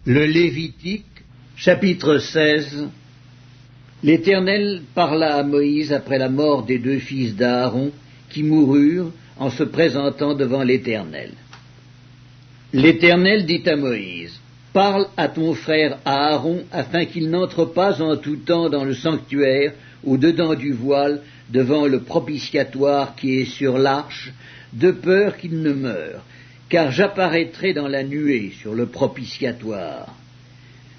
Le Lévitique, chapitre 16. L'Éternel parla à Moïse après la mort des deux fils d'Aaron, qui moururent en se présentant devant l'Éternel. L'Éternel dit à Moïse, « Parle à ton frère Aaron, afin qu'il n'entre pas en tout temps dans le sanctuaire, au-dedans du voile, devant le propitiatoire qui est sur l'arche, de peur qu'il ne meure, car j'apparaîtrai dans la nuée sur le propitiatoire.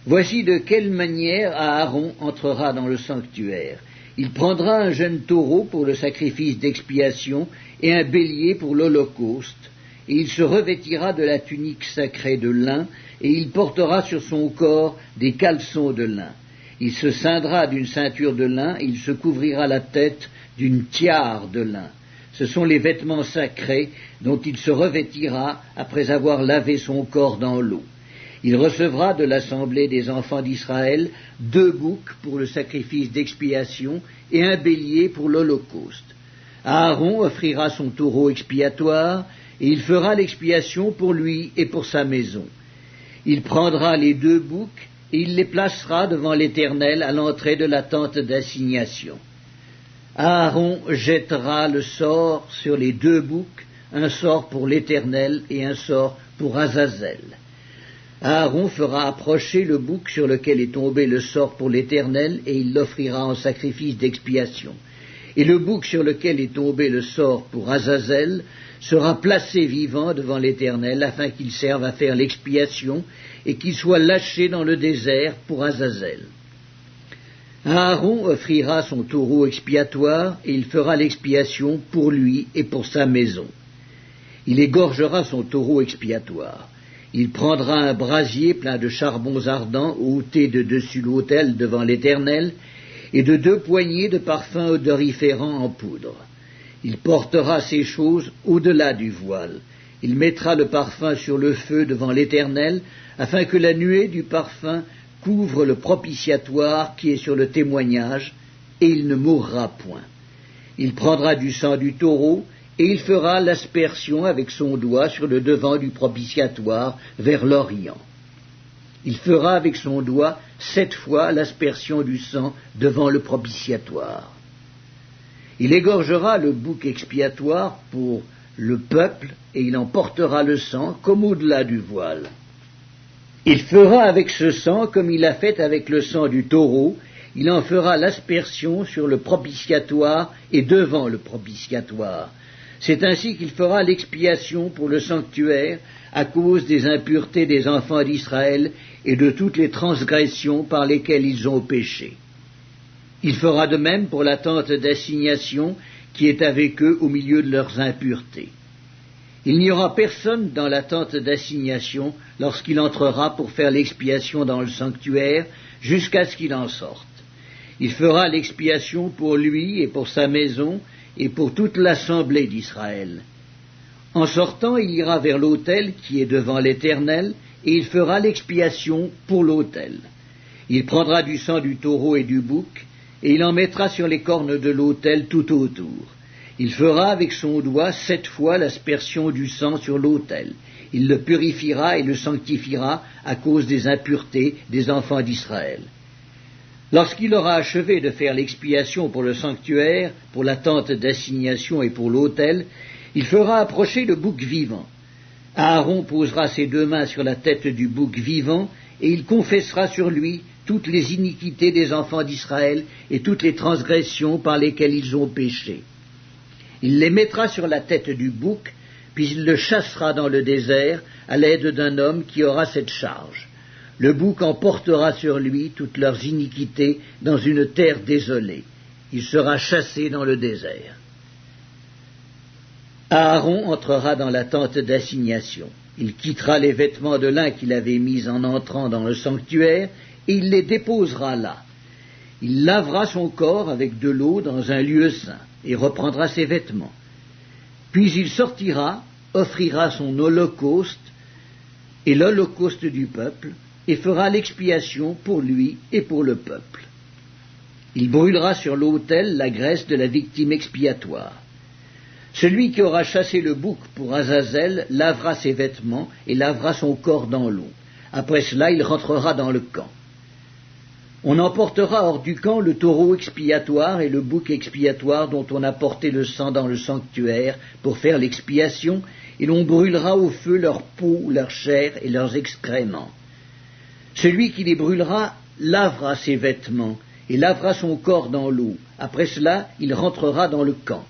Voici de quelle manière Aaron entrera dans le sanctuaire. Il prendra un jeune taureau pour le sacrifice d'expiation et un bélier pour l'holocauste, et il se revêtira de la tunique sacrée de lin, et il portera sur son corps des caleçons de lin. Il se ceindra d'une ceinture de lin, et il se couvrira la tête d'une tiare de lin. Ce sont les vêtements sacrés dont il se revêtira après avoir lavé son corps dans l'eau. Il recevra de l'assemblée des enfants d'Israël 2 boucs pour le sacrifice d'expiation et un bélier pour l'holocauste. Aaron offrira son taureau expiatoire, et il fera l'expiation pour lui et pour sa maison. Il prendra les 2 boucs, et il les placera devant l'Éternel à l'entrée de la tente d'assignation. Aaron jettera le sort sur les 2 boucs, un sort pour l'Éternel et un sort pour Azazel. Aaron fera approcher le bouc sur lequel est tombé le sort pour l'Éternel, et il l'offrira en sacrifice d'expiation. Et le bouc sur lequel est tombé le sort pour Azazel sera placé vivant devant l'Éternel, afin qu'il serve à faire l'expiation, et qu'il soit lâché dans le désert pour Azazel. Aaron offrira son taureau expiatoire, et il fera l'expiation pour lui et pour sa maison. Il égorgera son taureau expiatoire. Il prendra un brasier plein de charbons ardents ôtés de dessus l'autel devant l'Éternel, et de 2 poignées de parfums odoriférants en poudre. Il portera ces choses au-delà du voile. Il mettra le parfum sur le feu devant l'Éternel, afin que la nuée du parfum couvre le propitiatoire qui est sur le témoignage, et il ne mourra point. Il prendra du sang du taureau, et il fera l'aspersion avec son doigt sur le devant du propitiatoire vers l'Orient. Il fera avec son doigt 7 fois l'aspersion du sang devant le propitiatoire. Il égorgera le bouc expiatoire pour le peuple, et il en portera le sang comme au-delà du voile. Il fera avec ce sang comme il a fait avec le sang du taureau, il en fera l'aspersion sur le propitiatoire et devant le propitiatoire. C'est ainsi qu'il fera l'expiation pour le sanctuaire à cause des impuretés des enfants d'Israël et de toutes les transgressions par lesquelles ils ont péché. Il fera de même pour la tente d'assignation qui est avec eux au milieu de leurs impuretés. Il n'y aura personne dans la tente d'assignation lorsqu'il entrera pour faire l'expiation dans le sanctuaire jusqu'à ce qu'il en sorte. Il fera l'expiation pour lui et pour sa maison et pour toute l'assemblée d'Israël. En sortant, il ira vers l'autel qui est devant l'Éternel, et il fera l'expiation pour l'autel. Il prendra du sang du taureau et du bouc, et il en mettra sur les cornes de l'autel tout autour. Il fera avec son doigt 7 fois l'aspersion du sang sur l'autel. Il le purifiera et le sanctifiera à cause des impuretés des enfants d'Israël. Lorsqu'il aura achevé de faire l'expiation pour le sanctuaire, pour la tente d'assignation et pour l'autel, il fera approcher le bouc vivant. Aaron posera ses 2 mains sur la tête du bouc vivant, et il confessera sur lui toutes les iniquités des enfants d'Israël et toutes les transgressions par lesquelles ils ont péché. Il les mettra sur la tête du bouc, puis il le chassera dans le désert à l'aide d'un homme qui aura cette charge. Le bouc emportera sur lui toutes leurs iniquités dans une terre désolée. Il sera chassé dans le désert. Aaron entrera dans la tente d'assignation. Il quittera les vêtements de lin qu'il avait mis en entrant dans le sanctuaire, et il les déposera là. Il lavera son corps avec de l'eau dans un lieu saint, et reprendra ses vêtements. Puis il sortira, offrira son holocauste, et l'holocauste du peuple, et fera l'expiation pour lui et pour le peuple. Il brûlera sur l'autel la graisse de la victime expiatoire. Celui qui aura chassé le bouc pour Azazel lavera ses vêtements et lavera son corps dans l'eau. Après cela, il rentrera dans le camp. On emportera hors du camp le taureau expiatoire et le bouc expiatoire dont on a porté le sang dans le sanctuaire pour faire l'expiation, et l'on brûlera au feu leur peau, leur chair et leurs excréments. Celui qui les brûlera lavera ses vêtements et lavera son corps dans l'eau. Après cela, il rentrera dans le camp.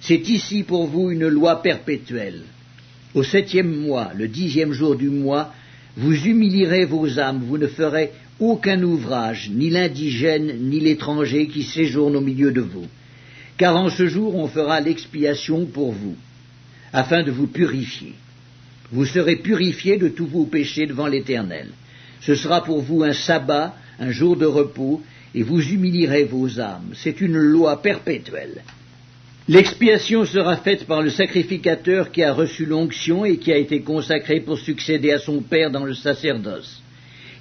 C'est ici pour vous une loi perpétuelle. Au 7e mois, le 10e jour du mois, vous humilierez vos âmes, vous ne ferez aucun ouvrage, ni l'indigène, ni l'étranger qui séjourne au milieu de vous. Car en ce jour on fera l'expiation pour vous, afin de vous purifier. Vous serez purifiés de tous vos péchés devant l'Éternel. Ce sera pour vous un sabbat, un jour de repos, et vous humilierez vos âmes. C'est une loi perpétuelle. L'expiation sera faite par le sacrificateur qui a reçu l'onction et qui a été consacré pour succéder à son père dans le sacerdoce.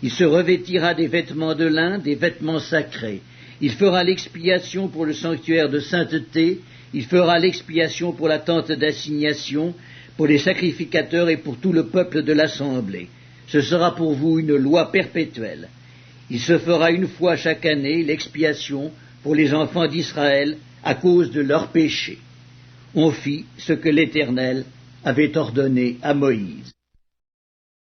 Il se revêtira des vêtements de lin, des vêtements sacrés. Il fera l'expiation pour le sanctuaire de sainteté, il fera l'expiation pour la tente d'assignation, pour les sacrificateurs et pour tout le peuple de l'assemblée. Ce sera pour vous une loi perpétuelle. Il se fera une fois chaque année l'expiation pour les enfants d'Israël à cause de leurs péchés. On fit ce que l'Éternel avait ordonné à Moïse.